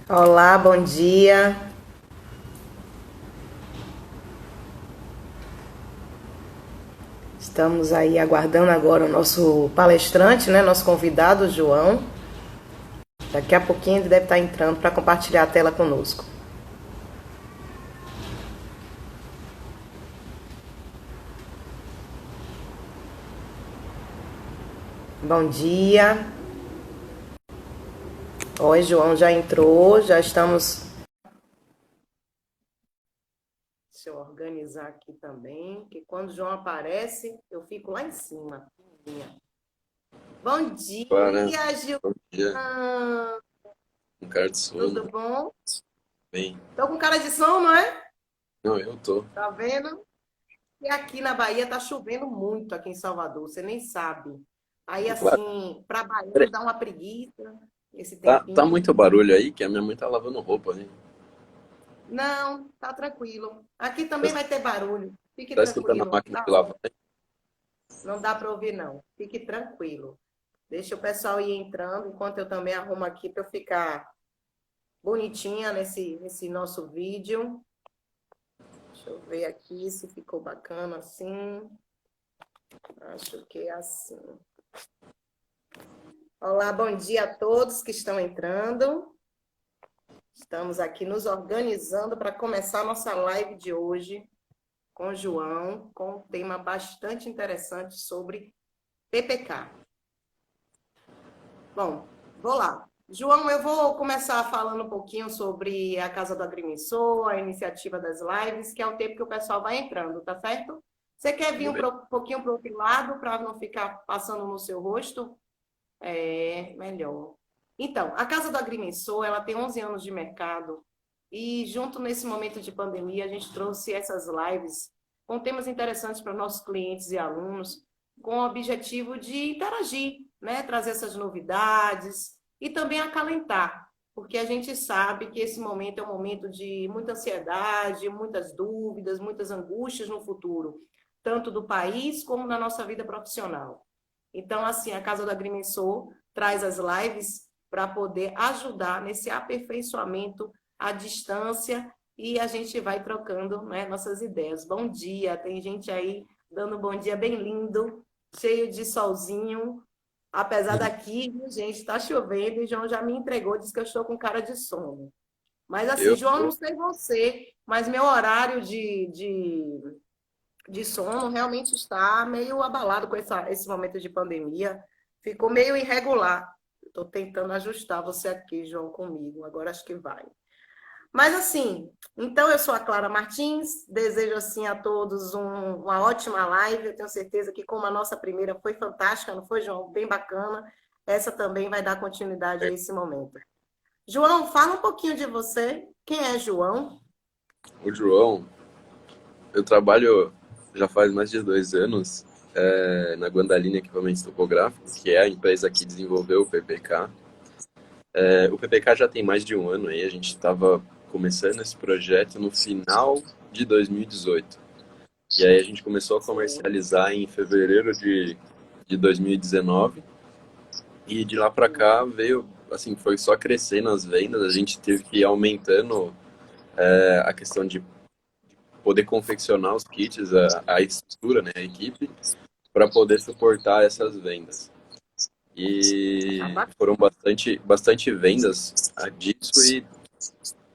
Olá, bom dia. Estamos aí aguardando agora o nosso palestrante, né? Nosso convidado, o João. Daqui a pouquinho ele deve estar entrando para compartilhar a tela conosco. Bom dia. Oi, João já entrou, já estamos. Deixa eu organizar aqui também, que quando o João aparece, eu fico lá em cima. Bom Para, dia, Gil. bom dia, Ah, com cara de tudo sono, bom? bem, Tô com cara de sono, não é? não, eu tô, Tá vendo? E aqui na Bahia tá chovendo muito aqui em Salvador, você nem sabe. Aí claro, assim, para baiano peraí, dá uma preguiça esse tá tempinho. muito barulho aí, que a minha mãe tá lavando roupa, né? Não, tá tranquilo. Aqui Tá, também vai ter barulho. Fique tá escutando a tranquilo. máquina Tá de lavar, ótimo. né? Não dá para ouvir não. Fique tranquilo. Deixa o pessoal ir entrando enquanto eu também arrumo aqui para eu ficar bonitinha nesse nosso vídeo. Deixa eu ver aqui se ficou bacana assim. Acho que é assim. Olá, bom dia a todos que estão entrando. Estamos aqui nos organizando para começar a nossa live de hoje com o João, com um tema bastante interessante sobre PPK. Bom, vou lá. João, eu vou começar falando um pouquinho sobre a Casa do Agrimensor, a iniciativa das lives, que é o tempo que o pessoal vai entrando, tá certo? Você quer vir Tudo bem. um pouquinho para o outro lado, para não ficar passando no seu rosto? É, melhor. Então, a Casa do Agrimensor, ela tem 11 anos de mercado e junto nesse momento de pandemia, a gente trouxe essas lives com temas interessantes para nossos clientes e alunos, com o objetivo de interagir, né? Trazer essas novidades e também acalentar, porque a gente sabe que esse momento é um momento de muita ansiedade, muitas dúvidas, muitas angústias no futuro, tanto do país como na nossa vida profissional. Então, assim, a Casa do Agrimensor traz as lives para poder ajudar nesse aperfeiçoamento à distância e a gente vai trocando, né, nossas ideias. Bom dia, tem gente aí dando um bom dia bem lindo, cheio de solzinho. Apesar daqui, gente, está chovendo e João já me entregou, disse que eu estou com cara de sono. Mas assim, Eu João, não tô, sei você, mas meu horário de sono realmente está meio abalado com esse momento de pandemia. Ficou meio irregular. Estou tentando ajustar você aqui, João, comigo. Agora acho que vai. Mas assim, então eu sou a Clara Martins, desejo assim a todos uma ótima live. Eu tenho certeza que como a nossa primeira foi fantástica, não foi, João? Bem bacana. Essa também vai dar continuidade a esse momento. João, fala um pouquinho de você. Quem é João? o João, eu trabalho já faz mais de 2 anos na Guandalina Equipamentos Topográficos, que é a empresa que desenvolveu o PPK. O PPK já tem mais de um ano aí, a gente estava começando esse projeto no final de 2018. E aí a gente começou a Sim, comercializar em fevereiro de 2019 e de lá para sim. cá veio, assim, foi só crescendo as vendas, a gente teve que ir aumentando a questão de poder confeccionar os kits, a estrutura, né, a equipe, para poder suportar essas vendas. Ah, E bacana. foram bastante vendas disso e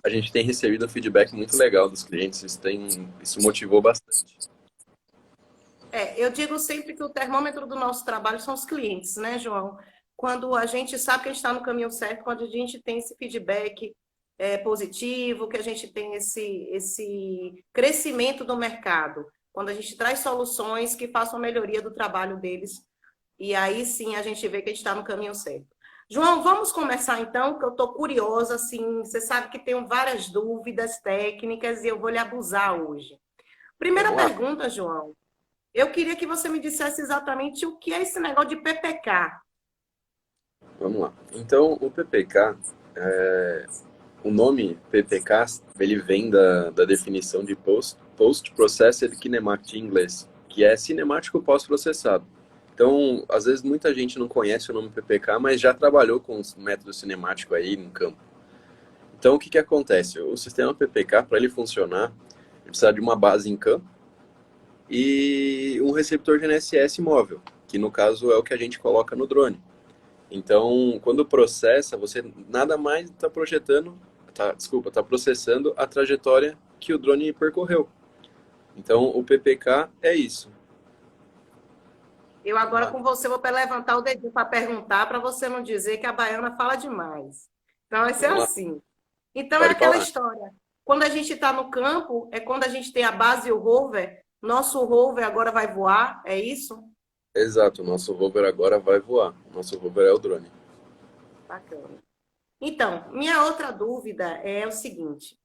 a gente tem recebido um feedback muito legal dos clientes, isso motivou bastante. É, eu digo sempre que o termômetro do nosso trabalho são os clientes, né, João? Quando a gente sabe que a gente está no caminho certo, quando a gente tem esse feedback positivo, que a gente tem esse crescimento do mercado, quando a gente traz soluções que façam a melhoria do trabalho deles, e aí sim a gente vê que a gente está no caminho certo. João, vamos começar então, que eu estou curiosa, assim, você sabe que tenho várias dúvidas técnicas e eu vou lhe abusar hoje. Primeira Vamos lá, pergunta, João. Eu queria que você me dissesse exatamente o que é esse negócio de PPK. vamos lá. Então, o PPK, o nome PPK, ele vem da definição de Post Processed Kinematic em inglês, que é cinemático pós-processado. Então, às vezes muita gente não conhece o nome PPK, mas já trabalhou com os métodos cinemáticos aí no campo. Então, o que que acontece? O sistema PPK, para ele funcionar, ele precisa de uma base em campo e um receptor de NSS móvel, que no caso é o que a gente coloca no drone. Então, quando processa, você nada mais está projetando, está processando a trajetória que o drone percorreu. Então, o PPK é isso. Eu agora com você vou levantar o dedinho para perguntar, para você não dizer que a baiana fala demais. Então vai ser Vamos lá, assim. Então é pode aquela falar. história. Quando a gente está no campo, é quando a gente tem a base e o rover. Nosso rover agora vai voar, é isso? Exato, o nosso rover agora vai voar. O nosso rover é o drone. Bacana. Então, minha outra dúvida é o seguinte: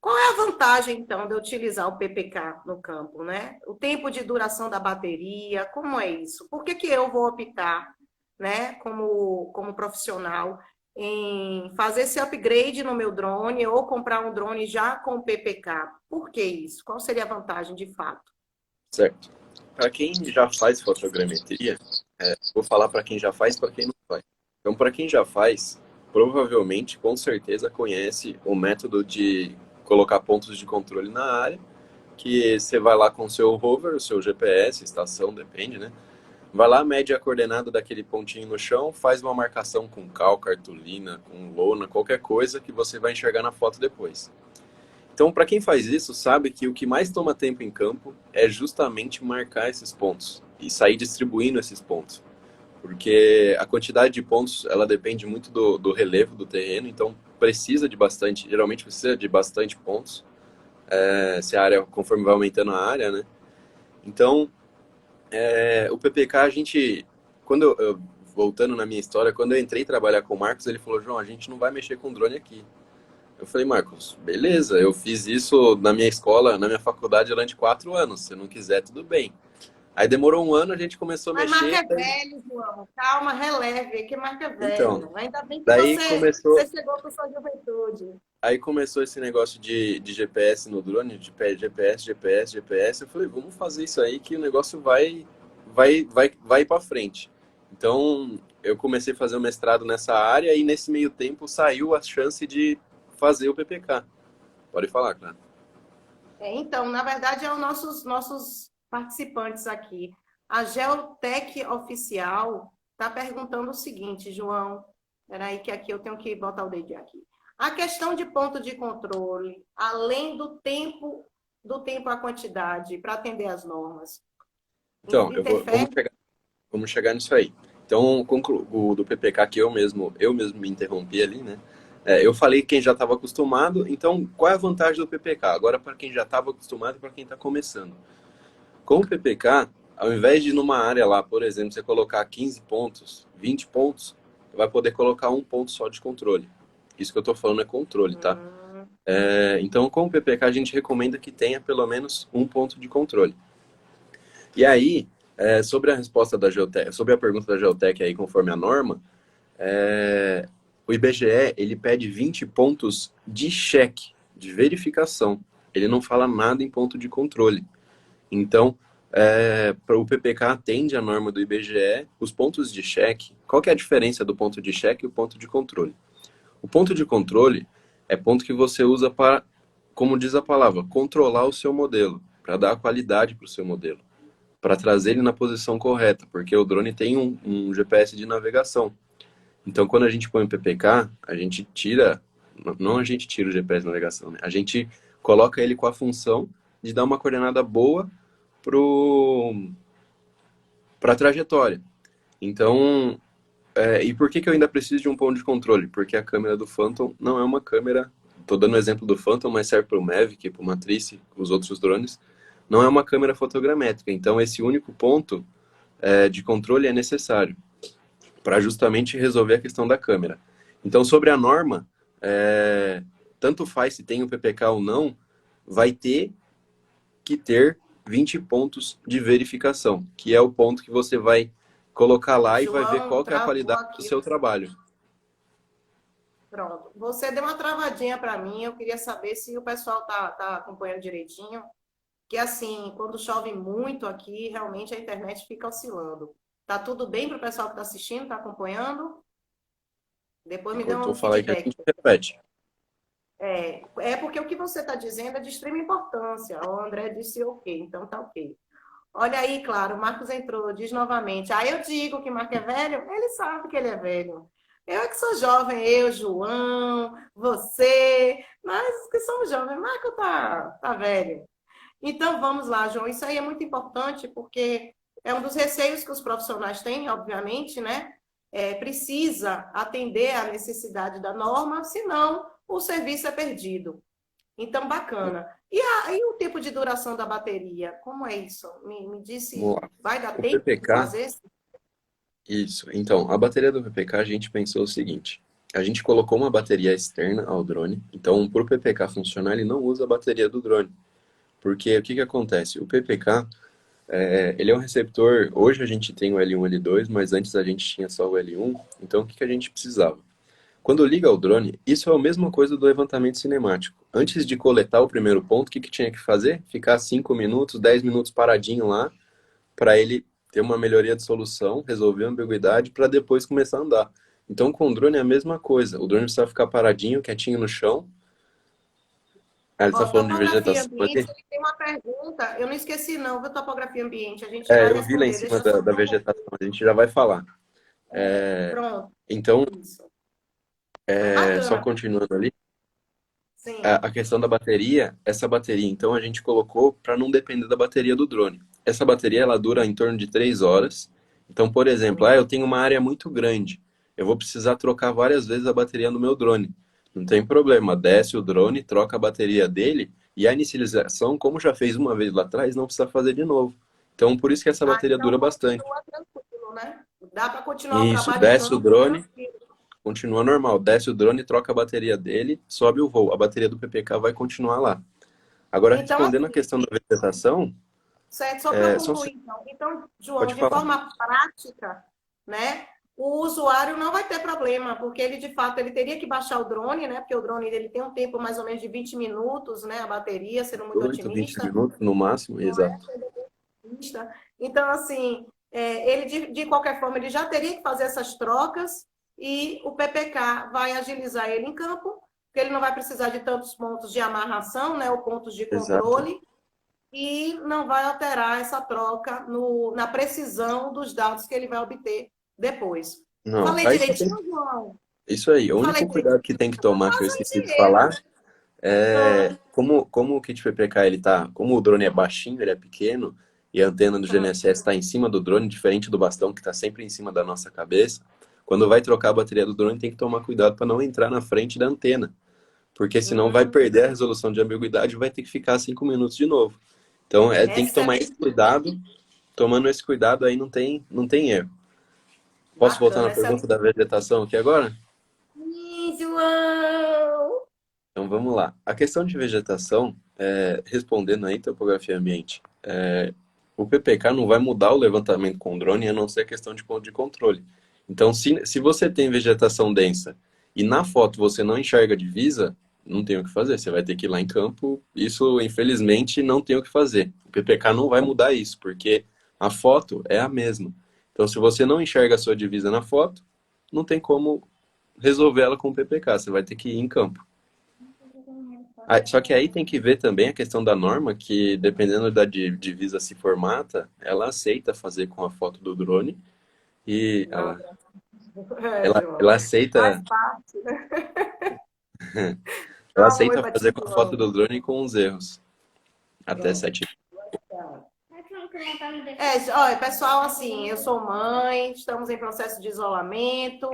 qual é a vantagem, então, de eu utilizar o PPK no campo, né? O tempo de duração da bateria, como é isso? Por que que eu vou optar, né, como profissional, em fazer esse upgrade no meu drone ou comprar um drone já com PPK? Por que isso? Qual seria a vantagem de fato? Certo. Para quem já faz fotogrametria, vou falar para quem já faz, para quem não faz. Então, para quem já faz, provavelmente, com certeza, conhece o método de colocar pontos de controle na área, que você vai lá com o seu rover, o seu GPS, estação, depende, né? Vai lá, mede a coordenada daquele pontinho no chão, faz uma marcação com cal, cartolina, com lona, qualquer coisa que você vai enxergar na foto depois. Então, para quem faz isso, sabe que o que mais toma tempo em campo é justamente marcar esses pontos e sair distribuindo esses pontos. Porque a quantidade de pontos, ela depende muito do relevo do terreno, então precisa de bastante, geralmente precisa de bastante pontos, se a área, conforme vai aumentando a área, né? Então, o PPK, a gente, voltando na minha história, quando eu entrei trabalhar com o Marcos, ele falou, João, a gente não vai mexer com drone aqui. Eu falei, Marcos, beleza, eu fiz isso na minha escola, na minha faculdade durante 4 anos. Se não quiser, tudo bem. Aí demorou um ano, a gente começou a Mas marca mexer. é velho, João. Calma, releve, que marca é Então, velho. Ainda bem que daí você começou, chegou com sua juventude. aí começou esse negócio de GPS no drone, de GPS, GPS, GPS. Eu falei, vamos fazer isso aí que o negócio vai para frente. Então, eu comecei a fazer o mestrado nessa área e nesse meio tempo saiu a chance de fazer o PPK. Pode falar, cara. Então, na verdade, é os nossos participantes aqui. A Geotech Oficial está perguntando o seguinte, João. Espera aí que aqui eu tenho que botar o dedinho aqui. A questão de ponto de controle, além do tempo a quantidade para atender às normas, Então, interfere? vamos chegar nisso aí. Então, o do PPK que eu mesmo me interrompi ali, né? Eu falei quem já estava acostumado, então qual é a vantagem do PPK? Agora, para quem já estava acostumado e para quem está começando. Com o PPK, ao invés de numa área lá, por exemplo, você colocar 15 pontos, 20 pontos, você vai poder colocar um ponto só de controle. Isso que eu estou falando é controle, tá? Hum, Então, com o PPK, a gente recomenda que tenha pelo menos um ponto de controle. E aí, sobre a resposta da Geotech, sobre a pergunta da Geotech aí, conforme a norma, o IBGE, ele pede 20 pontos de cheque, de verificação. Ele não fala nada em ponto de controle. Então, para o PPK atende a norma do IBGE, os pontos de cheque, qual que é a diferença do ponto de cheque e o ponto de controle? O ponto de controle é ponto que você usa para, como diz a palavra, controlar o seu modelo, para dar qualidade para o seu modelo, para trazer ele na posição correta, porque o drone tem um GPS de navegação. Então, quando a gente põe o PPK, a gente tira, não a gente tira o GPS de navegação, né? A gente coloca ele com a função de dar uma coordenada boa para a trajetória. Então, e por que eu ainda preciso de um ponto de controle? Porque a câmera do Phantom não é uma câmera, estou dando o exemplo do Phantom, mas serve para o Mavic, para o Matrice, os outros drones, não é uma câmera fotogramétrica. Então, esse único ponto de controle é necessário para justamente resolver a questão da câmera. Então, sobre a norma, tanto faz se tem o PPK ou não, vai ter que ter 20 pontos de verificação, que é o ponto que você vai colocar lá e vai ver João, qual que é a travou qualidade do aqui. seu trabalho. Pronto. Você deu uma travadinha para mim. Eu queria saber se o pessoal tá acompanhando direitinho. Que assim, quando chove muito aqui, realmente a internet fica oscilando. Tá tudo bem para o pessoal que está assistindo, está acompanhando? Depois Se me dê cortou, um falar aí que a feedback. gente repete. É porque o que você está dizendo é de extrema importância. O André disse ok, então tá ok. Olha aí, claro, o Marcos entrou, diz novamente. Ah, eu digo que Marco é velho, ele sabe que ele é velho. Eu é que sou jovem, eu, João, você, nós que somos jovens, Marco tá velho. Então vamos lá, João. Isso aí é muito importante porque é um dos receios que os profissionais têm, obviamente, né? Precisa atender à necessidade da norma, senão o serviço é perdido. Então, bacana. E o tempo de duração da bateria? Como é isso? Me disse, Vamos lá. vai dar O tempo de PPK, fazer? isso. Então, a bateria do PPK, a gente pensou o seguinte. A gente colocou uma bateria externa ao drone. Então, para o PPK funcionar, ele não usa a bateria do drone. Porque o que que acontece? O PPK, ele é um receptor. Hoje a gente tem o L1, L2, mas antes a gente tinha só o L1. Então, o que que a gente precisava? Quando liga o drone, isso é a mesma coisa do levantamento cinemático. Antes de coletar o primeiro ponto, o que que tinha que fazer? Ficar 5 minutos, 10 minutos paradinho lá, para ele ter uma melhoria de solução, resolver a ambiguidade, para depois começar a andar. Então, com o drone é a mesma coisa. O drone precisa ficar paradinho, quietinho no chão. Ah, ele está Ó, falando de topografia vegetação ambiente, ali? ele tem uma pergunta, eu não esqueci não, viu, topografia ambiente, a gente vai Eu vi lá em responder, cima deixa eu só da concluir. vegetação, a gente já vai falar. Pronto, Então, isso. É só bacana, continuando ali, sim. a questão da bateria, essa bateria, então, a gente colocou para não depender da bateria do drone. Essa bateria, ela dura em torno de 3 horas. Então, por exemplo, eu tenho uma área muito grande, eu vou precisar trocar várias vezes a bateria no meu drone. Não tem problema, desce o drone, troca a bateria dele, e a inicialização, como já fez uma vez lá atrás, não precisa fazer de novo. Então, por isso que essa Ah, bateria então dura bastante. continua tranquilo, né? Dá para continuar o Isso, trabalho em desce o campo drone, tranquilo. continua normal. Desce o drone, troca a bateria dele, sobe o voo. A bateria do PPK vai continuar lá. Agora, Então, respondendo a assim, questão da vegetação, certo? Só para eu só concluir, então. Então, João, pode de falar. forma prática, né? O usuário não vai ter problema, porque ele, de fato, ele teria que baixar o drone, né? Porque o drone ele tem um tempo mais ou menos de 20 minutos, né? A bateria, sendo muito 20 otimista, minutos no máximo, não é? exato. Otimista. Então, assim, ele, de qualquer forma, ele já teria que fazer essas trocas e o PPK vai agilizar ele em campo, porque ele não vai precisar de tantos pontos de amarração, né? Ou pontos de Exato. controle, e não vai alterar essa troca na precisão dos dados que ele vai obter depois. Não, Falei aí só tem direitinho, João? isso aí. O Falei único direitinho. cuidado que tem que tomar, que eu Quase um esqueci de engenheiro. falar, é como o kit PPK ele tá, como o drone é baixinho, ele é pequeno, e a antena do GNSS está em cima do drone, diferente do bastão que está sempre em cima da nossa cabeça. Quando vai trocar a bateria do drone, tem que tomar cuidado para não entrar na frente da antena, porque senão vai Hum, perder a resolução de ambiguidade e vai ter que ficar 5 minutos de novo. Então, tem que tomar esse excelente, cuidado. Tomando esse cuidado aí não tem erro. Posso voltar na bacana, pergunta excelente. da vegetação aqui agora? Ih, João! Então vamos lá. A questão de vegetação, respondendo aí, topografia ambiente, o PPK não vai mudar o levantamento com o drone, a não ser questão de ponto de controle. Então, se você tem vegetação densa e na foto você não enxerga a divisa, não tem o que fazer. Você vai ter que ir lá em campo. Isso, infelizmente, não tem o que fazer. O PPK não vai mudar isso, porque a foto é a mesma. Então, se você não enxerga a sua divisa na foto, não tem como resolver ela com o PPK. Você vai ter que ir em campo. Só que aí tem que ver também a questão da norma, que dependendo da divisa se formata, ela aceita fazer com a foto do drone e Não, ela, ela, João. ela Faz aceita, parte, né? ela Dá um oi aceita para ti, fazer com a foto João. do drone com os erros. Até Pronto. 7. Olha, pessoal, assim, eu sou mãe, estamos em processo de isolamento.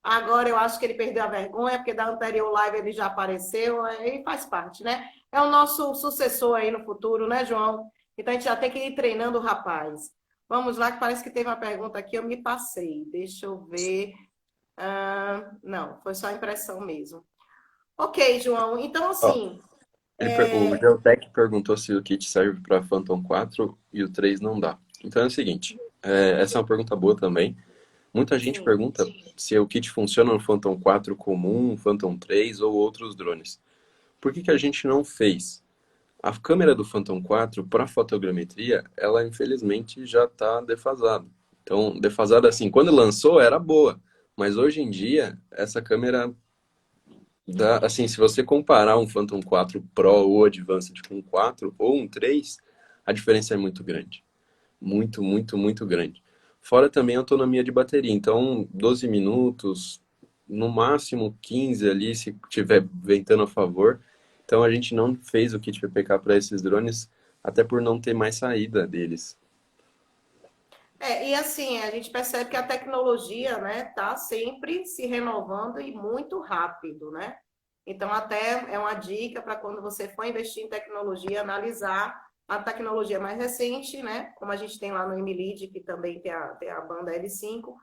Agora eu acho que ele perdeu a vergonha, porque da anterior live ele já apareceu, aí faz parte, né? É o nosso sucessor aí no futuro, né, João? Então a gente já tem que ir treinando o rapaz. Vamos lá, que parece que teve uma pergunta aqui, eu me passei. Deixa eu ver. Não, foi só impressão mesmo. Ok, João. Então, Ó, assim, o Geotech perguntou se o kit serve para Phantom 4 e o 3 não dá. Então é o seguinte, essa é uma pergunta boa também. Muita gente sim. pergunta se o kit funciona no Phantom 4 comum, Phantom 3 ou outros drones. Por que que a gente não fez? A câmera do Phantom 4 para fotogrametria, ela infelizmente já está defasada. Então, defasada assim, quando lançou era boa, mas hoje em dia essa câmera Assim, se você comparar um Phantom 4 Pro ou Advanced com um 4 ou um 3, a diferença é muito grande. Muito, muito, muito grande. Fora também a autonomia de bateria. Então, 12 minutos, no máximo 15 ali, se tiver ventando a favor. Então, a gente não fez o kit PPK para esses drones, até por não ter mais saída deles. E assim, a gente percebe que a tecnologia, né, tá sempre se renovando e muito rápido, né? Então, até é uma dica para quando você for investir em tecnologia, analisar a tecnologia mais recente, né? Como a gente tem lá no Emilid, que também tem a banda L5,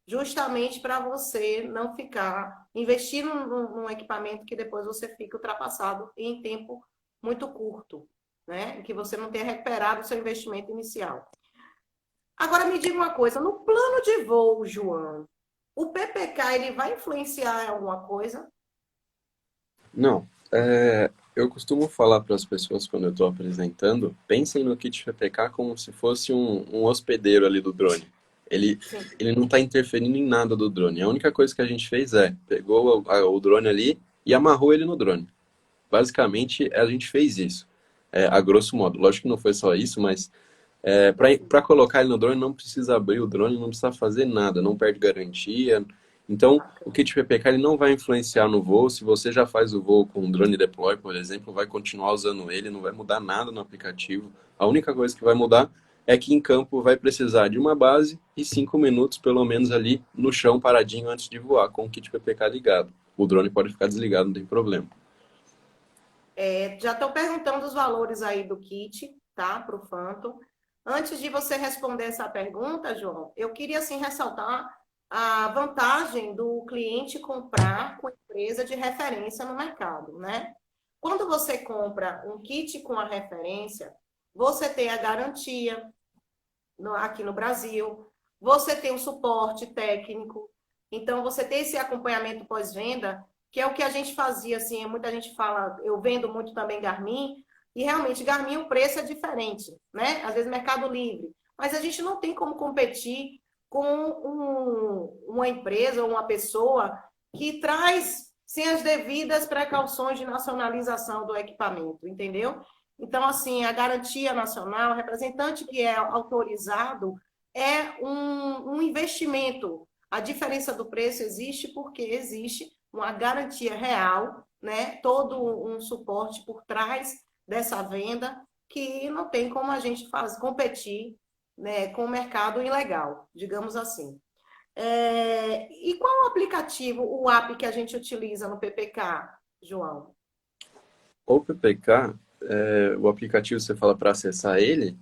justamente para você não ficar investindo num equipamento que depois você fica ultrapassado em tempo muito curto, né? Que você não tenha recuperado o seu investimento inicial. Agora me diga uma coisa, no plano de voo, João, o PPK ele vai influenciar em alguma coisa? Não. Eu costumo falar para as pessoas quando eu estou apresentando, pensem no kit PPK como se fosse um hospedeiro ali do drone. Ele, Sim. ele não está interferindo em nada do drone. A única coisa que a gente fez pegou o drone ali e amarrou ele no drone. Basicamente, a gente fez isso, a grosso modo. Lógico que não foi só isso, mas para colocar ele no drone, não precisa abrir o drone, não precisa fazer nada, não perde garantia. Então, o kit PPK ele não vai influenciar no voo. Se você já faz o voo com o drone deploy, por exemplo, vai continuar usando ele, não vai mudar nada no aplicativo. A única coisa que vai mudar é que em campo vai precisar de uma base e 5 minutos, pelo menos, ali no chão, paradinho, antes de voar, com o kit PPK ligado. O drone pode ficar desligado, não tem problema. Já estou perguntando os valores aí do kit, tá? Para o Phantom. Antes de você responder essa pergunta, João, eu queria assim ressaltar a vantagem do cliente comprar com empresa de referência no mercado, né? Quando você compra um kit com a referência, você tem a garantia aqui no Brasil, você tem um suporte técnico, então você tem esse acompanhamento pós-venda, que é o que a gente fazia, assim, muita gente fala, eu vendo muito também Garmin, e realmente Garmin o preço é diferente, né? Às vezes Mercado Livre, mas a gente não tem como competir com uma empresa ou uma pessoa que traz sem as devidas precauções de nacionalização do equipamento, entendeu? Então, assim, a garantia nacional, o representante que é autorizado é um investimento. A diferença do preço existe porque existe uma garantia real, né? Todo um suporte por trás dessa venda que não tem como a gente competir, né, com o mercado ilegal, digamos assim. E qual o aplicativo, o app que a gente utiliza no PPK, João? O PPK, o aplicativo você fala para acessar ele,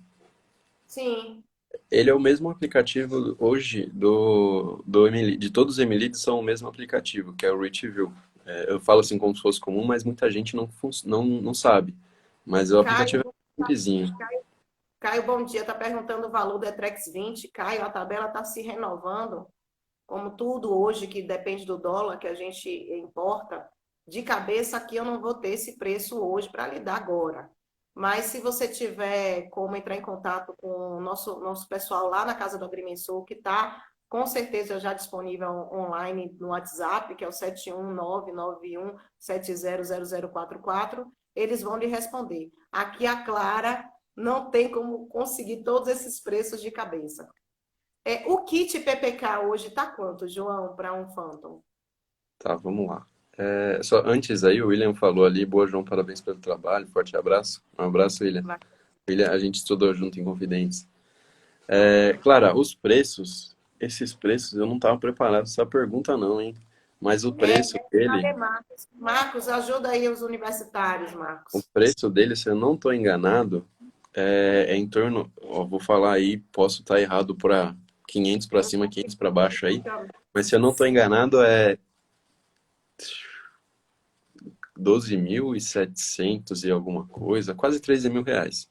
Sim. ele é o mesmo aplicativo hoje de todos os Emilites são o mesmo aplicativo, que é o ReachView. Eu falo assim como se fosse comum, mas muita gente não sabe. Mas o aplicativo Caio, é simplesinho. Caio, bom dia. Está perguntando o valor do Etrex 20. Caio, a tabela está se renovando, como tudo hoje que depende do dólar que a gente importa. De cabeça aqui eu não vou ter esse preço hoje para lhe dar agora. Mas se você tiver como entrar em contato com o nosso pessoal lá na Casa do Agrimensor, que está com certeza já disponível online no WhatsApp, que é o 71991700044, eles vão lhe responder. Aqui a Clara não tem como conseguir todos esses preços de cabeça. O kit PPK hoje está quanto, João, para um Phantom? Tá, vamos lá. Só antes aí, o William falou ali, boa, João, parabéns pelo trabalho, forte abraço. Um abraço, William. William, a gente estudou junto em Confidentes. Clara, os preços, esses preços, eu não estava preparado para essa pergunta não, hein? Mas Cadê Marcos? Marcos, ajuda aí os universitários, o Marcos. preço dele, se eu não estou enganado, é em torno, ó, vou falar aí, posso estar errado para 500 para cima, 500 para baixo aí, mas se eu não estou enganado é 12.700 e alguma coisa, quase 13 mil reais.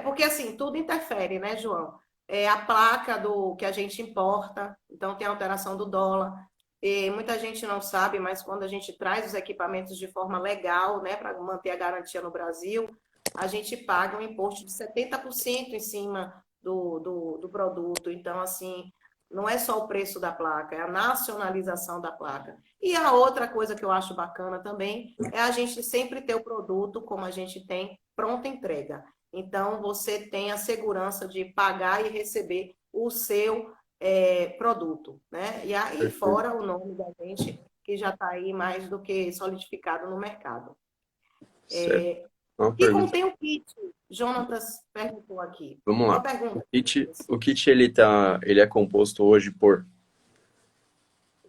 Porque assim, tudo interfere, né, João? A placa do que a gente importa, então tem a alteração do dólar. E muita gente não sabe, mas quando a gente traz os equipamentos de forma legal, né, para manter a garantia no Brasil, a gente paga um imposto de 70% em cima do produto. Então, assim, Não é só o preço da placa, é a nacionalização da placa. E a outra coisa que eu acho bacana também é a gente sempre ter o produto, como a gente tem, pronta entrega. Então, você tem a segurança de pagar e receber o seu produto, né? E aí, Perfeito. fora o nome da gente, que já está aí mais do que solidificado no mercado. Certo. Uma E pergunta. contém o kit? Jonatas perguntou aqui. Vamos Boa lá. pergunta. O kit ele é composto hoje por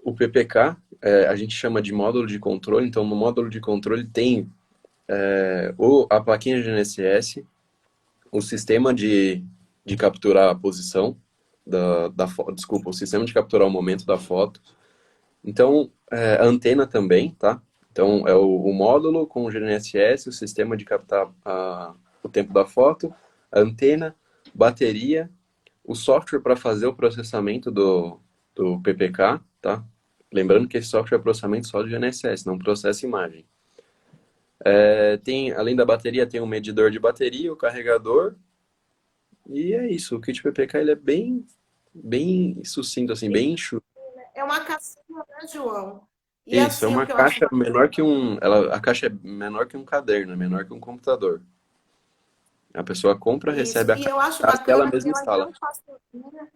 o PPK, a gente chama de módulo de controle. Então, no módulo de controle tem a plaquinha de GNSS, o sistema de capturar a posição da foto, desculpa, o sistema de capturar o momento da foto. Então, a antena também, tá? Então, é o módulo com o GNSS, o sistema de captar o tempo da foto, a antena, bateria, o software para fazer o processamento do PPK, tá? Lembrando que esse software é processamento só do GNSS, não processa imagem. Além da bateria, tem um medidor de bateria, o carregador, e é isso. O kit PPK ele é bem sucinto, assim, bem enxuto. É uma caixinha, né, João? E Isso, é assim, o uma que eu acho caixa bacana. menor que a caixa é menor que um caderno, é menor que um computador. A pessoa compra, Isso. recebe a E eu acho caixa e ela bacana que mesma ela é instala. tão facilzinha.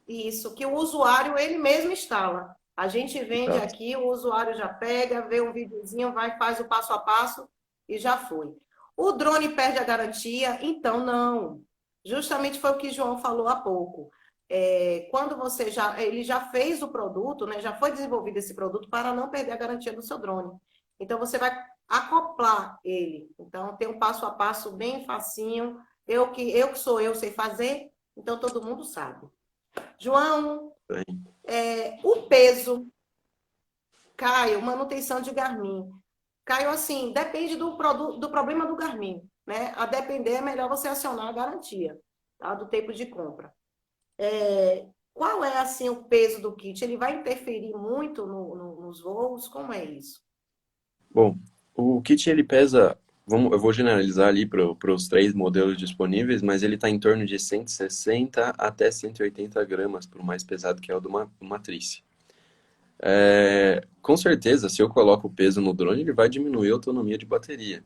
Isso, que o usuário ele mesmo instala. A gente vende Exato. aqui, o usuário já pega, vê um videozinho, vai, faz o passo a passo e já foi. O drone perde a garantia? Então, não. Justamente foi o que o João falou há pouco. Quando ele já fez o produto, né, já foi desenvolvido esse produto para não perder a garantia do seu drone. Então, você vai acoplar ele. Então, tem um passo a passo bem facinho. Eu que sou eu, sei fazer, então todo mundo sabe. João, Bem, o peso, Caio, manutenção de Garmin. Caio, assim, depende do produto, do problema do Garmin, né? A depender, é melhor você acionar a garantia, tá? Do tempo de compra. Qual é, assim, o peso do kit? Ele vai interferir muito nos voos? Como é isso? bom, o kit ele pesa, eu vou generalizar ali para os três modelos disponíveis, mas ele está em torno de 160 até 180 gramas, para o mais pesado que é o do Matrice. Com certeza, se eu coloco o peso no drone, ele vai diminuir a autonomia de bateria.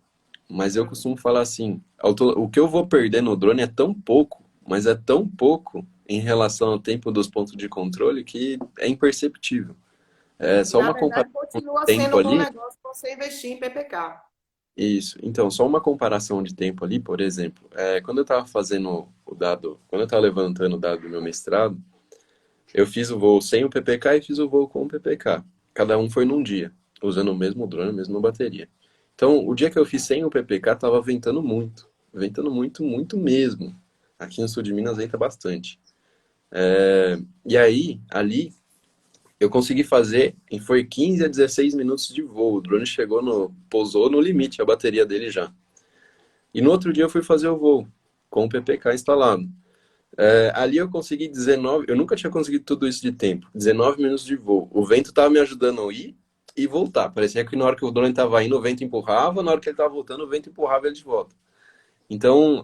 Mas eu costumo falar assim, o que eu vou perder no drone é tão pouco, mas é tão pouco em relação ao tempo dos pontos de controle que é imperceptível. É só Na uma verdade, comparação de continua tempo sendo um bom ali. negócio você investir em PPK. Isso. Então, só uma comparação de tempo ali, por exemplo, quando eu estava fazendo o dado, quando eu estava levantando o dado do meu mestrado, eu fiz o voo sem o PPK e fiz o voo com o PPK. Cada um foi num dia, usando o mesmo drone, a mesma bateria. Então, o dia que eu fiz sem o PPK, estava ventando muito. Ventando muito, muito mesmo. Aqui no sul de Minas venta bastante. E aí, ali, eu consegui fazer, e foi 15 a 16 minutos de voo. O drone pousou no limite, a bateria dele já. E no outro dia eu fui fazer o voo, com o PPK instalado. Ali eu consegui 19, eu nunca tinha conseguido tudo isso de tempo, 19 minutos de voo. O vento estava me ajudando a ir e voltar. Parecia que na hora que o drone estava indo, o vento empurrava, na hora que ele estava voltando, o vento empurrava ele de volta. Então,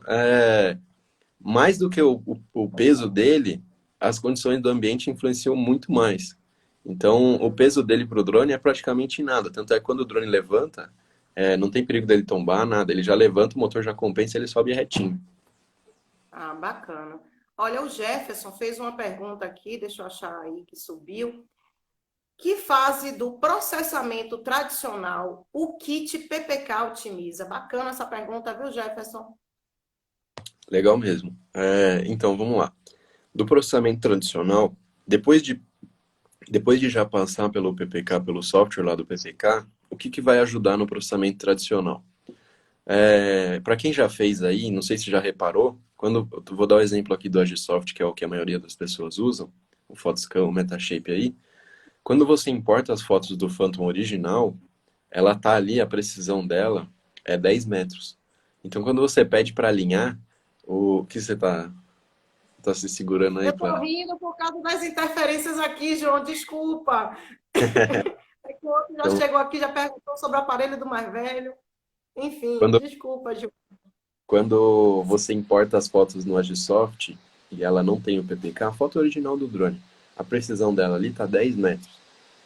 mais do que o peso dele, as condições do ambiente influenciam muito mais. Então, o peso dele para o drone é praticamente nada. Tanto é que quando o drone levanta, não tem perigo dele tombar, nada. Ele já levanta, o motor já compensa, ele sobe retinho. Ah, bacana. Olha, o Jefferson fez uma pergunta aqui, deixa eu achar aí que subiu. Que fase do processamento tradicional o kit PPK otimiza? Bacana essa pergunta, viu, Jefferson? Legal mesmo. Então, vamos lá. Do processamento tradicional, depois de já passar pelo PPK, pelo software lá do PPK, o que vai ajudar no processamento tradicional? Para quem já fez aí, não sei se já reparou, vou dar o exemplo aqui do Agisoft, que é o que a maioria das pessoas usam, o Photoscan, o Metashape aí. Quando você importa as fotos do Phantom original, ela tá ali, a precisão dela é 10 metros. Então, quando você pede para alinhar, o que você tá se segurando aí Eu estou para... rindo por causa das interferências aqui, João, desculpa. É que o outro já Então, chegou aqui, já perguntou sobre o aparelho do mais velho. Enfim, quando desculpa, João. Quando você importa as fotos no Agisoft, que ela não tem o PPK, a foto original do drone, a precisão dela ali está 10 metros.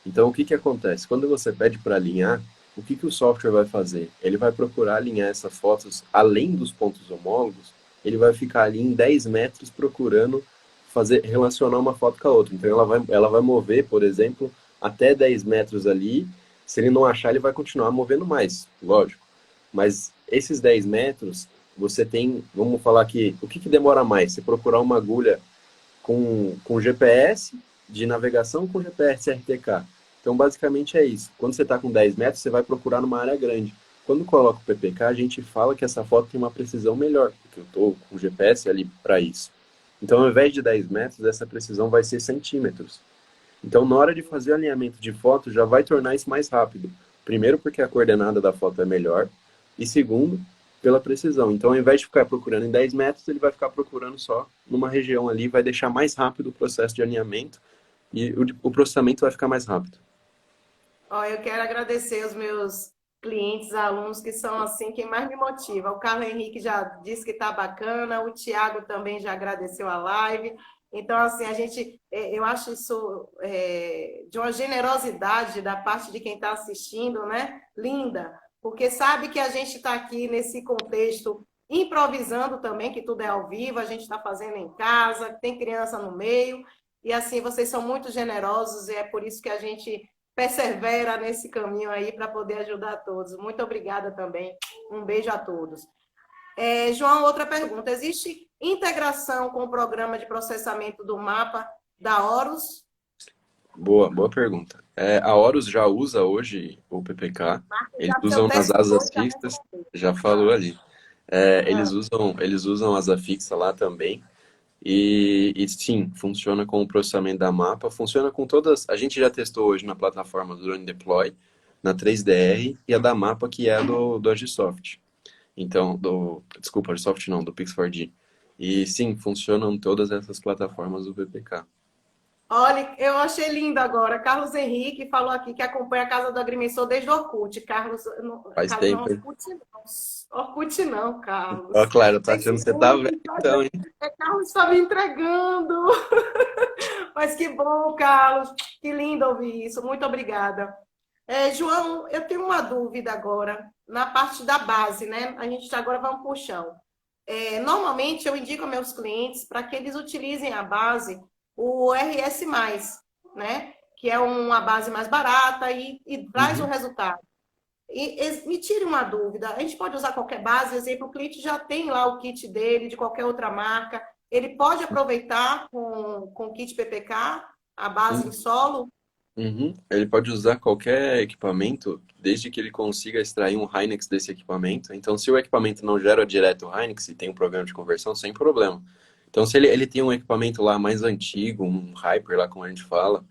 Então, o que que acontece? Quando você pede para alinhar, o que que o software vai fazer? Ele vai procurar alinhar essas fotos além dos pontos homólogos, ele vai ficar ali em 10 metros procurando relacionar uma foto com a outra. Então, ela vai mover, por exemplo, até 10 metros ali. Se ele não achar, ele vai continuar movendo mais, lógico. Mas esses 10 metros, você tem, vamos falar aqui, o que que demora mais? Você procurar uma agulha com GPS de navegação com GPS RTK. Então, basicamente é isso. Quando você está com 10 metros, você vai procurar numa área grande. Quando coloca o PPK, a gente fala que essa foto tem uma precisão melhor, porque eu estou com o GPS ali para isso. Então, ao invés de 10 metros, essa precisão vai ser centímetros. Então, na hora de fazer o alinhamento de foto, já vai tornar isso mais rápido. Primeiro, porque a coordenada da foto é melhor. E segundo, pela precisão. Então, ao invés de ficar procurando em 10 metros, ele vai ficar procurando só numa região ali, vai deixar mais rápido o processo de alinhamento e o processamento vai ficar mais rápido. Ó, eu quero agradecer os meus clientes, alunos, que são assim, quem mais me motiva. O Carlos Henrique já disse que está bacana, o Tiago também já agradeceu a live. Então, assim, eu acho isso de uma generosidade da parte de quem está assistindo, né? Linda, porque sabe que a gente está aqui nesse contexto improvisando também, que tudo é ao vivo, a gente está fazendo em casa, tem criança no meio, e assim, vocês são muito generosos e é por isso que a gente persevera nesse caminho aí para poder ajudar todos. Muito obrigada também. Um beijo a todos. João, outra pergunta. Existe integração com o programa de processamento do mapa da Horus? Boa pergunta. A Horus já usa hoje o PPK, eles Já seu usam nas teste asas já fixas, respondeu. já falou ali. Eles usam asa fixa lá também. E sim, funciona com o processamento da mapa, funciona com todas. A gente já testou hoje na plataforma do Drone Deploy, na 3DR e a da mapa que é do Agisoft. Então, desculpa, Agisoft não, do Pix4D. E sim, funcionam todas essas plataformas do VPK. Olha, eu achei lindo agora. Carlos Henrique falou aqui que acompanha a Casa do Agrimensor desde o Orkut. Faz Carlos não, tempo, hein? Orkut não, Ó, Carlos. claro, tá achando que você tá Facebook, velho então, hein? Carlos está me entregando. Mas que bom, Carlos. Que lindo ouvir isso. Muito obrigada. João, eu tenho uma dúvida agora na parte da base, né? A gente agora vamos para o chão. Normalmente eu indico a meus clientes para que eles utilizem a base, o RS+, né? Que é uma base mais barata e traz o resultado. E me tire uma dúvida, a gente pode usar qualquer base, exemplo, o cliente já tem lá o kit dele, de qualquer outra marca, ele pode aproveitar com o kit PPK, a base em solo? Uhum. Ele pode usar qualquer equipamento, desde que ele consiga extrair um Hynix desse equipamento. Então, se o equipamento não gera direto o Hynix e tem um programa de conversão, sem problema. Então, se ele tem um equipamento lá mais antigo, um Hyper lá, como a gente fala,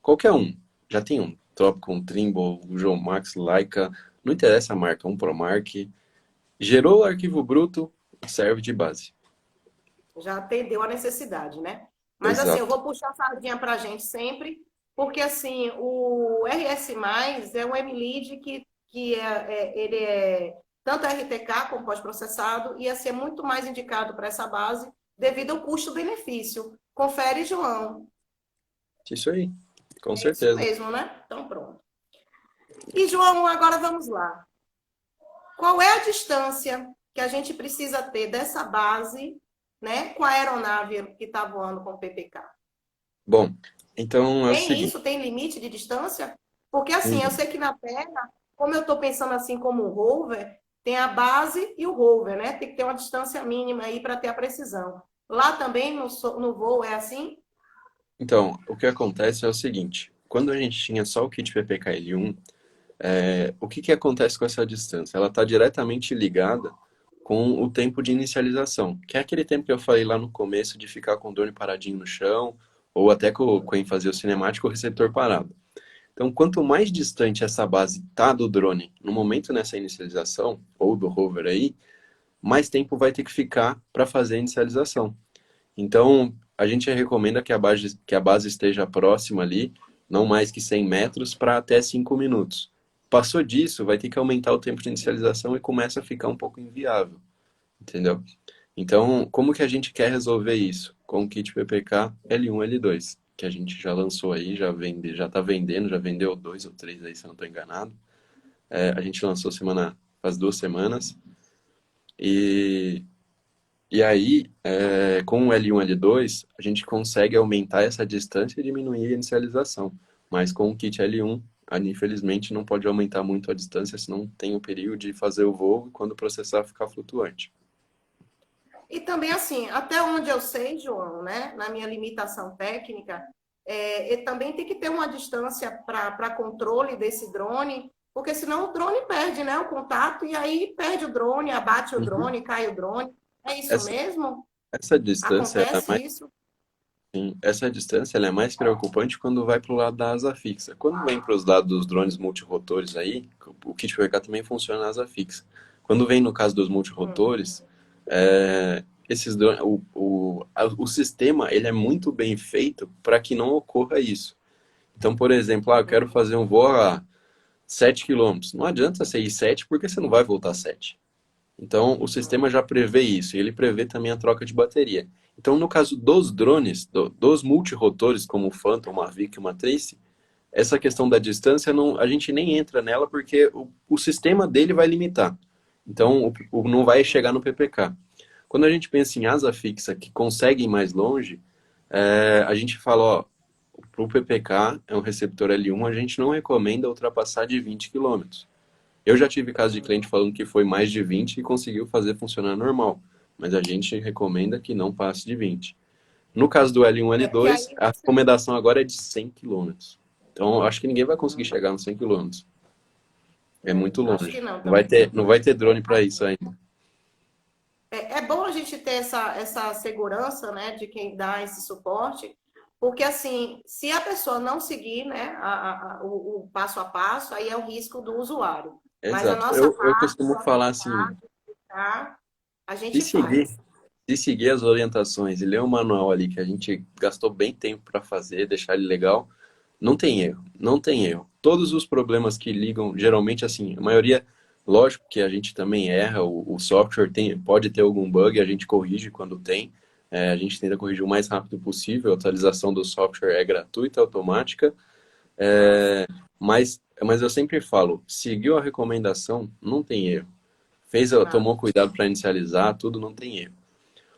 qualquer um, já tem um Tropico, um Trimble, um Joe Max, Leica, não interessa a marca, um ProMark, gerou o arquivo bruto, serve de base. Já atendeu a necessidade, né? Mas assim, eu Exato. vou puxar a sardinha para a gente sempre, porque assim, o RS+, é um MLead ele é tanto RTK como pós-processado, e assim, é muito mais indicado para essa base devido ao custo-benefício. Confere, João. Isso aí, com É isso certeza. mesmo, né? Então, pronto. E, João, agora vamos lá. Qual é a distância que a gente precisa ter dessa base, né, com a aeronave que está voando com o PPK? Bom, então é o Tem seguinte. isso? Tem limite de distância? Porque assim, eu sei que na Terra, como eu estou pensando assim como um rover, tem a base e o rover, né? Tem que ter uma distância mínima aí para ter a precisão. Lá também no voo é assim? Então, o que acontece é o seguinte: quando a gente tinha só o kit PPKL1, o que acontece com essa distância? Ela está diretamente ligada com o tempo de inicialização, que é aquele tempo que eu falei lá no começo de ficar com o drone paradinho no chão, ou até com fazer o cinemático, o receptor parado. Então, quanto mais distante essa base está do drone no momento nessa inicialização, ou do rover aí, mais tempo vai ter que ficar para fazer a inicialização. Então, a gente recomenda que a base esteja próxima ali, não mais que 100 metros, para até 5 minutos. Passou disso, vai ter que aumentar o tempo de inicialização e começa a ficar um pouco inviável, entendeu? Então, como que a gente quer resolver isso? Com o kit PPK L1, L2, que a gente já lançou aí, já está vendendo, já vendeu 2 ou 3 aí, se eu não estou enganado. A gente lançou faz 2 semanas. E, e aí, com o L1, L2, a gente consegue aumentar essa distância e diminuir a inicialização. Mas com o kit L1, infelizmente, não pode aumentar muito a distância, senão tem o perigo de fazer o voo quando o processar ficar flutuante. E também, assim, até onde eu sei, João, né, na minha limitação técnica, e também tem que ter uma distância para controle desse drone, porque senão o drone perde, né, o contato, e aí perde o drone, abate o Uhum. drone, cai o drone. É isso Essa, mesmo? essa distância, Acontece isso? essa distância ela é mais preocupante quando vai para o lado da asa fixa. Quando vem para os lados dos drones multirotores aí, o kit PK também funciona na asa fixa. Quando vem no caso dos multirotores, o sistema ele é muito bem feito para que não ocorra isso. Então, por exemplo, eu quero fazer um voo a 7 quilômetros. Não adianta você ir 7 porque você não vai voltar 7. Então, o sistema já prevê isso, e ele prevê também a troca de bateria. Então, no caso dos drones, dos multirotores, como o Phantom, o Mavic e o Matrice, essa questão da distância, não, a gente nem entra nela porque o sistema dele vai limitar. Então, não vai chegar no PPK. Quando a gente pensa em asa fixa, que consegue ir mais longe, a gente fala, ó, para o PPK, é um receptor L1, a gente não recomenda ultrapassar de 20 quilômetros. Eu já tive caso de cliente falando que foi mais de 20 e conseguiu fazer funcionar normal, mas a gente recomenda que não passe de 20. No caso do L1 e Porque L2, aí a recomendação agora é de 100 quilômetros. Então, eu acho que ninguém vai conseguir chegar nos 100 quilômetros. É muito acho que longe. não Não vai também. ter, não vai ter drone para isso ainda. É bom a gente ter essa segurança, né, de quem dá esse suporte, porque assim, se a pessoa não seguir, né, o passo a passo, aí é o risco do usuário. Mas a Exato. nossa Eu parte, costumo falar assim, tá, a se gente seguir, faz. se seguir as orientações e ler o manual ali que a gente gastou bem tempo para fazer, deixar ele legal, não tem erro, não tem erro. Todos os problemas que ligam, geralmente assim, a maioria, lógico que a gente também erra, o software pode ter algum bug, a gente corrige quando tem, a gente tenta corrigir o mais rápido possível, a atualização do software é gratuita, automática, Massa. mas eu sempre falo, seguiu a recomendação, não tem erro. Massa. Tomou cuidado para inicializar, tudo não tem erro.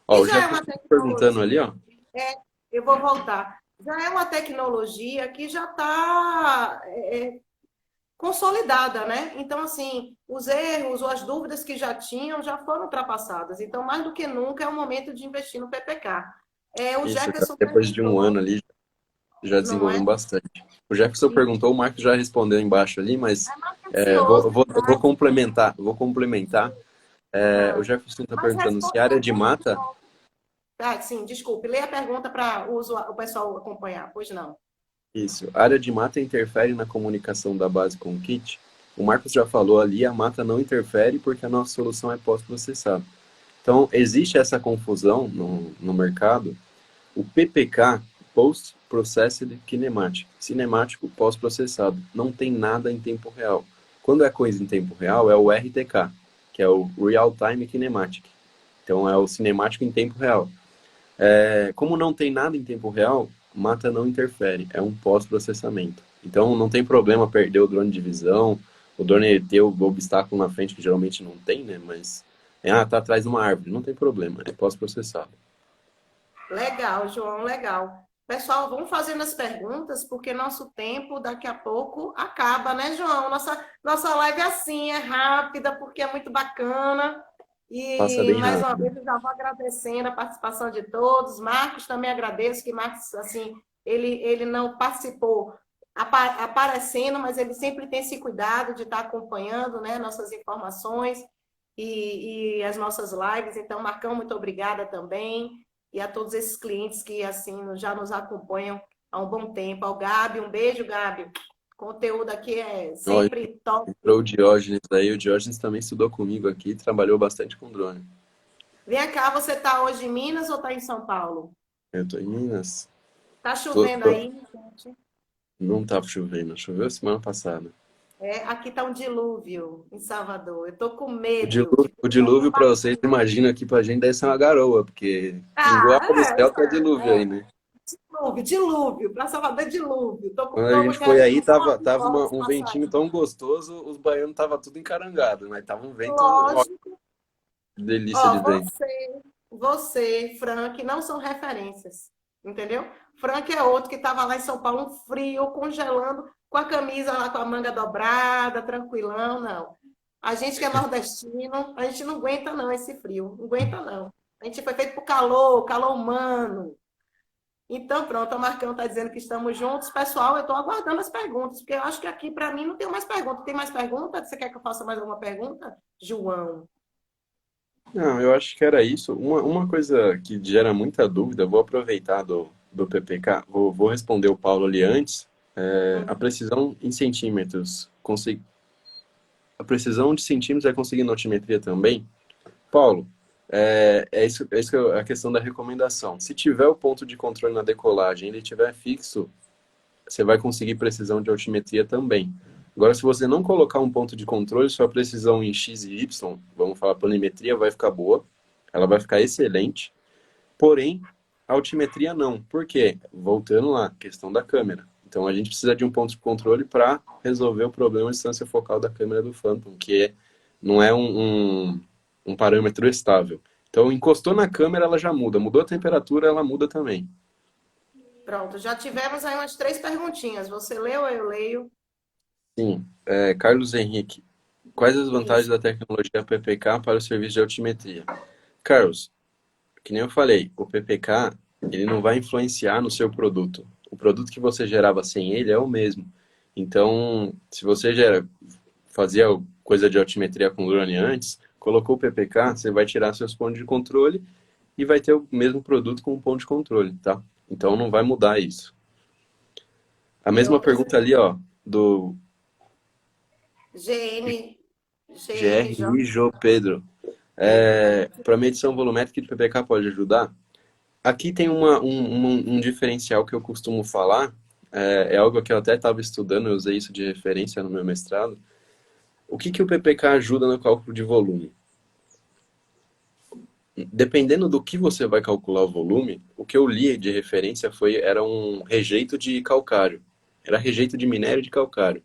Ó, E o já é Jefferson uma tá perguntando ali, tecnologia, ó. é, eu vou voltar, já é uma tecnologia que já está consolidada, né? Então, assim, os erros ou as dúvidas que já tinham já foram ultrapassadas. Então, mais do que nunca, é o momento de investir no PPK. O Isso, já Jefferson depois de um ano perguntou, ali, já não é? desenvolvemos bastante. O Jefferson E perguntou, o Marcos já respondeu embaixo ali, mas é mais ansioso eu vou demais. complementar, vou complementar. O Ah, Jefferson está mas perguntando se a área de responde de mata, novo. Ah, sim, desculpe. Leia a pergunta para o pessoal acompanhar. Pois não. isso, a área de mata interfere na comunicação da base com o kit? O Marcos já falou ali, a mata não interfere porque a nossa solução é pós-processada. Então, existe essa confusão no mercado. O PPK, Post Processed Kinematic, cinemático pós-processado, não tem nada em tempo real. Quando é coisa em tempo real, é o RTK, que é o Real Time Kinematic. Então, é o cinemático em tempo real. Como não tem nada em tempo real, mata não interfere, é um pós-processamento. Então, não tem problema perder o drone de visão, o drone ter o obstáculo na frente, que geralmente não tem, né? Mas, tá atrás de uma árvore, não tem problema, é pós-processado. Legal, João, legal. Pessoal, vamos fazendo as perguntas, porque nosso tempo daqui a pouco acaba, né, João? Nossa live é assim, é rápida, porque é muito bacana. Passa E bem mais uma rápido. vez eu já vou agradecendo a participação de todos. Marcos, também agradeço, que Marcos, assim, ele não participou aparecendo, mas ele sempre tem esse cuidado de estar acompanhando, né, nossas informações e as nossas lives. Então, Marcão, muito obrigada também. E a todos esses clientes que, assim, já nos acompanham há um bom tempo. Ao Gabi, um beijo, Gabi. O conteúdo aqui é Ó, sempre top. entrou o Diógenes aí, o Diógenes também estudou comigo aqui, trabalhou bastante com drone. Vem cá, você está hoje em Minas ou está em São Paulo? Eu tô em Minas. Tá Tô- chovendo tô- aí, gente? Não tava chovendo, choveu semana passada. Aqui está um dilúvio em Salvador. Eu estou com O medo dilúvio, de o dilúvio para vocês, imagina aqui pra gente deve ser uma garoa, porque pingou Ah, água do céu que é dilúvio aí, é, né? dilúvio. Para Salvador é dilúvio. Quando a Tô gente foi querendo aí, só tava embora um passar ventinho aí. tão gostoso, os baianos tava tudo encarangado, mas tava um vento, ó, Lógico. que delícia de Ó, vento. você, Frank, não são referências, entendeu? Frank é outro que estava lá em São Paulo, um frio, congelando, com a camisa lá com a manga dobrada, tranquilão, não. A gente que é nordestino, a gente não aguenta não esse frio, não aguenta não. A gente foi feito por calor, calor humano. Então, pronto, o Marcão está dizendo que estamos juntos. Pessoal, eu estou aguardando as perguntas, porque eu acho que aqui, para mim, não tem mais pergunta. Tem mais pergunta? Você quer que eu faça mais alguma pergunta? João. Não, eu acho que era isso. Uma coisa que gera muita dúvida, vou aproveitar do PPK, vou responder o Paulo ali antes. A Hum. precisão em centímetros, a precisão de centímetros é conseguindo altimetria também? Paulo, é isso que é a questão da recomendação. Se tiver o ponto de controle na decolagem, ele estiver fixo, você vai conseguir precisão de altimetria também. Agora, se você não colocar um ponto de controle, sua precisão em X e Y, vamos falar planimetria, vai ficar boa, ela vai ficar excelente, porém, a altimetria não. Por quê? Voltando lá, questão da câmera. Então, a gente precisa de um ponto de controle para resolver o problema de distância focal da câmera do Phantom, não é um parâmetro estável. Então, encostou na câmera, ela já muda. Mudou a temperatura, ela muda também. Pronto, já tivemos aí umas 3 perguntinhas. Você leu ou eu leio? Sim. Carlos Henrique, quais as vantagens Isso. da tecnologia PPK para o serviço de altimetria? Carlos, que nem eu falei, o PPK, ele não vai influenciar no seu produto. O produto que você gerava sem ele é o mesmo. Então, se você fazia coisa de altimetria com drone antes, colocou o PPK, você vai tirar seus pontos de controle e vai ter o mesmo produto com um ponto de controle, tá? Então não vai mudar isso. A E mesma outras pergunta ali, ó, do GN, GNJ. GRI Jô Pedro. Para medição volumétrica de PPK pode ajudar? Aqui tem um diferencial que eu costumo falar, é algo que eu até estava estudando, eu usei isso de referência no meu mestrado. O que o PPK ajuda no cálculo de volume? Dependendo do que você vai calcular o volume, o que eu li de referência era um rejeito de calcário. Era rejeito de minério de calcário.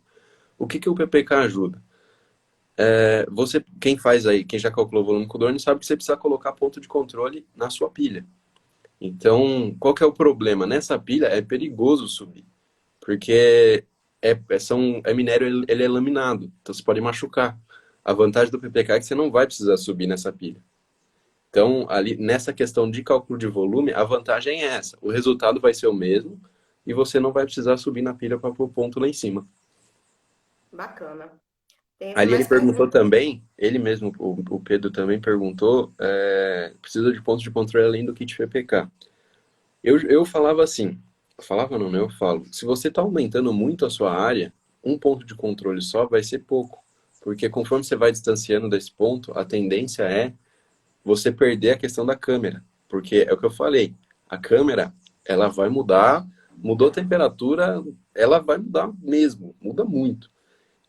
O que o PPK ajuda? Quem faz aí, quem já calculou o volume com o drone, sabe que você precisa colocar ponto de controle na sua pilha. Então, qual que é o problema? Nessa pilha é perigoso subir, porque minério, ele é laminado, então você pode machucar. A vantagem do PPK é que você não vai precisar subir nessa pilha. Então, ali nessa questão de cálculo de volume, a vantagem é essa. O resultado vai ser o mesmo e você não vai precisar subir na pilha para pôr ponto lá em cima. Bacana. Temos Ali ele mais perguntou perguntas. também, ele mesmo, o Pedro também perguntou, precisa de pontos de controle além do kit PPK. Eu falava assim, falava não, né? Eu falo, se você está aumentando muito a sua área, um ponto de controle só vai ser pouco. Porque conforme você vai distanciando desse ponto, a tendência é você perder a questão da câmera. Porque é o que eu falei, a câmera, ela vai mudar, mudou a temperatura, ela vai mudar mesmo, muda muito.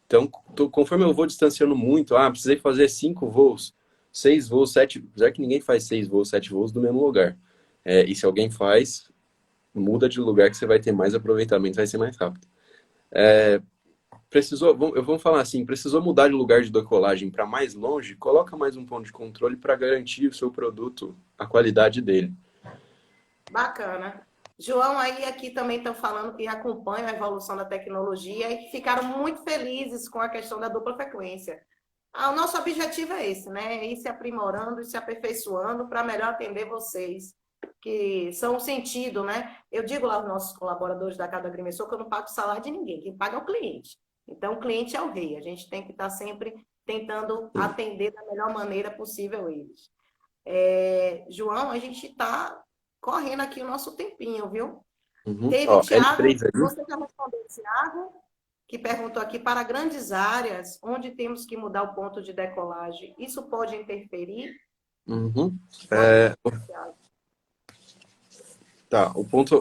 Então, conforme eu vou distanciando muito, precisei fazer 5 voos, 6 voos, 7, já que ninguém faz 6 voos, 7 voos do mesmo lugar. E se alguém faz, muda de lugar que você vai ter mais aproveitamento, vai ser mais rápido. Vamos falar assim, precisou mudar de lugar de decolagem para mais longe, coloca mais um ponto de controle para garantir o seu produto, a qualidade dele. Bacana. João, aí aqui também estão falando que acompanham a evolução da tecnologia e que ficaram muito felizes com a questão da dupla frequência. O nosso objetivo é esse, né? É ir se aprimorando e se aperfeiçoando para melhor atender vocês, que são o sentido, né? Eu digo lá aos nossos colaboradores da Cada Agrimensor que eu não pago salário de ninguém, quem paga é o cliente. Então, o cliente é o rei, a gente tem que estar sempre tentando atender da melhor maneira possível eles. João, a gente está correndo aqui o nosso tempinho, viu? Uhum. Teve Ó, Tiago, L3 ali. você já respondeu, Tiago, que perguntou aqui, para grandes áreas onde temos que mudar o ponto de decolagem, isso pode interferir? Uhum. Pode É, responder, Tiago. tá,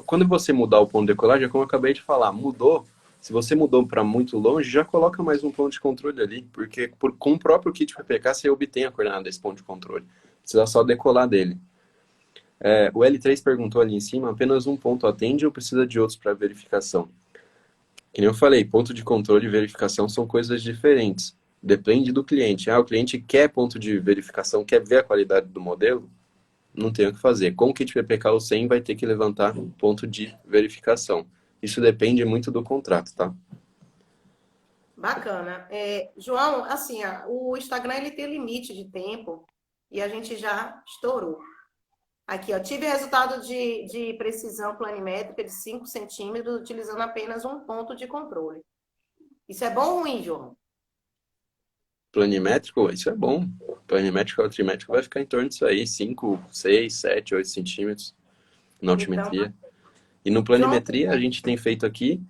quando você mudar o ponto de decolagem, é como eu acabei de falar, mudou, Se você mudou para muito longe, já coloca mais um ponto de controle ali, porque com o próprio kit PPK você obtém a coordenada desse ponto de controle. Precisa só decolar dele. O L3 perguntou ali em cima, apenas um ponto atende ou precisa de outros para verificação? Que nem eu falei, ponto de controle e verificação são coisas diferentes. Depende do cliente. O cliente quer ponto de verificação, quer ver a qualidade do modelo? Não tem o que fazer. Com o kit PPK ou 100 vai ter que levantar ponto de verificação. Isso depende muito do contrato, tá? Bacana. João, assim, o Instagram ele tem limite de tempo e a gente já estourou. Aqui, ó, tive resultado de precisão planimétrica de 5 centímetros utilizando apenas um ponto de controle. Isso é bom ou ruim, João? Planimétrico, isso é bom. Planimétrico e altimétrico vai ficar em torno disso aí, 5, 6, 7, 8 centímetros na Então, altimetria. E no João, planimetria a gente tem feito aqui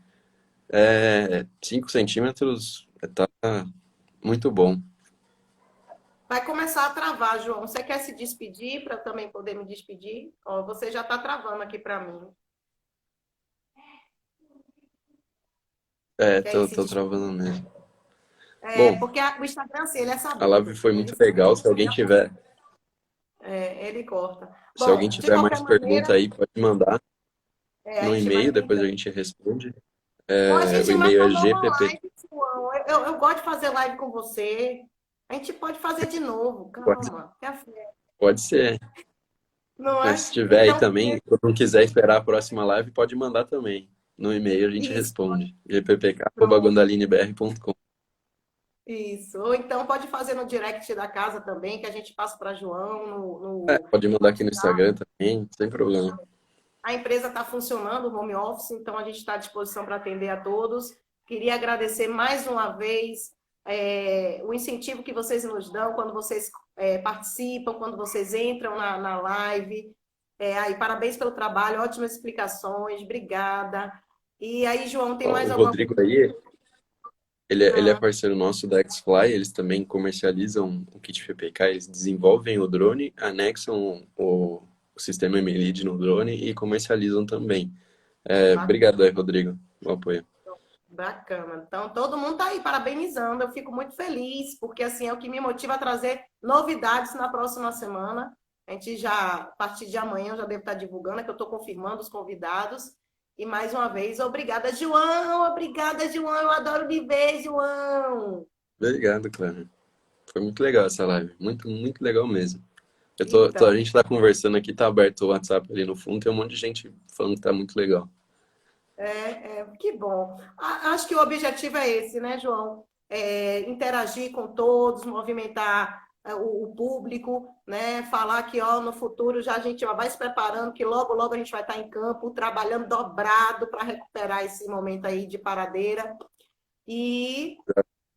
5 centímetros, tá muito bom. vai começar a travar, João. Você quer se despedir para também poder me despedir? Ó, você já está travando aqui para mim. Quer ir se Tô despedir? travando mesmo. Bom, Porque o Instagram, assim, ele é a live sabido. foi Ele muito sabe legal. que você já... ele corta. Se alguém Bom, de tiver qualquer mais pergunta maneira, aí, pode mandar a no gente vai e-mail, depois a tentando. gente responde. Bom, a O gente e-mail é marcou uma gpp. live, João. Eu gosto de fazer live com você. A gente pode fazer de novo, Pode, calma. Café. pode ser. Não Mas é? se tiver aí Então, também, se não quiser esperar a próxima live, pode mandar também. No e-mail a gente isso, responde. pronto. gppk@guandalinebr.com. Isso. Ou então pode fazer no direct da casa também, que a gente passa para João no Pode mandar aqui no WhatsApp. Instagram também, sem problema. A empresa está funcionando, o home office, então a gente está à disposição para atender a todos. Queria agradecer mais uma vez o incentivo que vocês nos dão quando vocês participam, quando vocês entram na live. Aí, parabéns pelo trabalho, ótimas explicações, obrigada. E aí, João, tem Ó, mais o alguma Rodrigo aí, ele é coisa? parceiro nosso da Xfly, eles também comercializam o kit PPK, eles desenvolvem o drone, anexam o sistema MLead no drone e comercializam também. Obrigado aí, Rodrigo, o apoio. Bacana. Então, todo mundo está aí parabenizando. Eu fico muito feliz, porque assim é o que me motiva a trazer novidades na próxima semana. A gente já, a partir de amanhã, eu já devo estar divulgando, é que eu estou confirmando os convidados. E mais uma vez, obrigada, João. Obrigada, João. Eu adoro lhe ver, João. Obrigado, Clara. Foi muito legal essa live, muito, muito legal mesmo. A Então, gente tá conversando aqui, tá aberto o WhatsApp ali no fundo, tem um monte de gente falando que tá muito legal. que bom. Acho que o objetivo é esse, né, João? Interagir com todos, movimentar o público, né? Falar que ó, no futuro já a gente vai se preparando, que logo, logo a gente vai estar em campo, trabalhando dobrado para recuperar esse momento aí de paradeira. E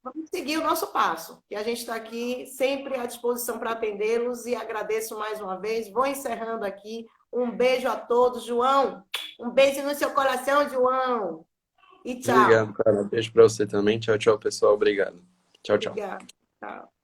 vamos seguir o nosso passo, que a gente está aqui sempre à disposição para atendê-los e agradeço mais uma vez. Vou encerrando aqui. Um beijo a todos, João. Um beijo no seu coração, João. E tchau. Obrigado, cara. Beijo pra você também. Tchau, tchau, pessoal. Obrigado. Tchau, tchau. Obrigada. Tchau.